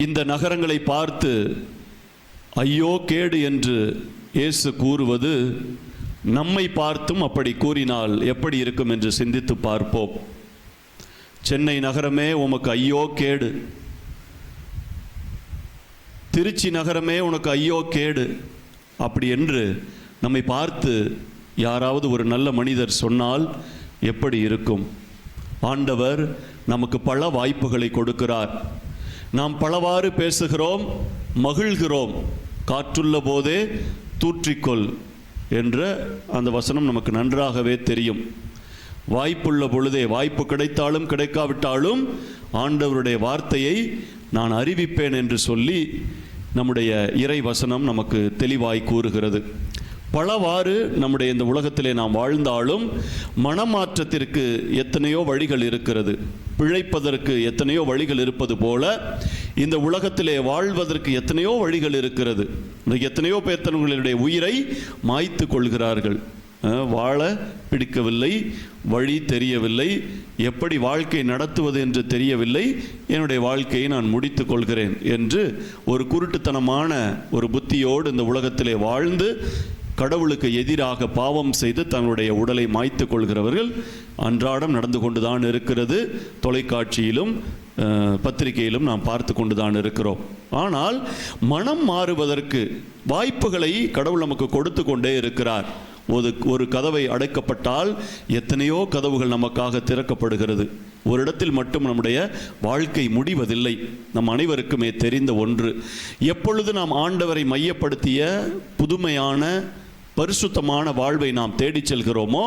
இந்த நகரங்களை பார்த்து ஐயோ கேடு என்று இயேசு கூறுவது நம்மை பார்த்தும் அப்படி கூறினால் எப்படி இருக்கும் என்று சிந்தித்து பார்ப்போம். சென்னை நகரமே உமக்கு ஐயோ கேடு, திருச்சி நகரமே உனக்கு ஐயோ கேடு, அப்படி என்று நம்மை பார்த்து யாராவது ஒரு நல்ல மனிதர் சொன்னால் எப்படி இருக்கும்? ஆண்டவர் நமக்கு பல வாய்ப்புகளை கொடுக்கிறார். நாம் பலவாறு பேசுகிறோம், மகிழ்கிறோம். காற்றுள்ள போதே தூற்றிக்கொள் என்ற அந்த வசனம் நமக்கு நன்றாகவே தெரியும். வாய்ப்புள்ள பொழுதே, வாய்ப்பு கிடைத்தாலும் கிடைக்காவிட்டாலும் ஆண்டவருடைய வார்த்தையை நான் அறிவிப்பேன் என்று சொல்லி நம்முடைய இறை வசனம் நமக்கு தெளிவாய் கூறுகிறது. பலவாறு நம்முடைய இந்த உலகத்திலே நாம் வாழ்ந்தாலும் மனமாற்றத்திற்கு எத்தனையோ வழிகள் இருக்கிறது. பிழைப்பதற்கு எத்தனையோ வழிகள் இருப்பது போல இந்த உலகத்திலே வாழ்வதற்கு எத்தனையோ வழிகள் இருக்கிறது. எத்தனையோ பேர் தங்களுடைய உயிரை மாய்த்து கொள்கிறார்கள். வாழ பிடிக்கவில்லை, வழி தெரியவில்லை, எப்படி வாழ்க்கை நடத்துவது என்று தெரியவில்லை, என்னுடைய வாழ்க்கையை நான் முடித்து கொள்கிறேன் என்று ஒரு குருட்டுத்தனமான ஒரு புத்தியோடு இந்த உலகத்திலே வாழ்ந்து கடவுளுக்கு எதிராக பாவம் செய்து தங்களுடைய உடலை மாய்த்து கொள்கிறவர்கள் அன்றாடம் நடந்து கொண்டுதான் இருக்கிறது. தொலைக்காட்சியிலும் பத்திரிகையிலும் நாம் பார்த்து கொண்டுதான் இருக்கிறோம். ஆனால் மனம் மாறுவதற்கு வாய்ப்புகளை கடவுள் நமக்கு கொடுத்து கொண்டே இருக்கிறார். ஒரு கதவை அடைக்கப்பட்டால் எத்தனையோ கதவுகள் நமக்காக திறக்கப்படுகிறது. ஒரு இடத்தில் மட்டும் நம்முடைய வாழ்க்கை முடிவதில்லை. நம் அனைவருக்குமே தெரிந்த ஒன்று. எப்பொழுது நாம் ஆண்டவரை மையப்படுத்திய புதுமையான பரிசுத்தமான வாழ்வை நாம் தேடிச் செல்கிறோமோ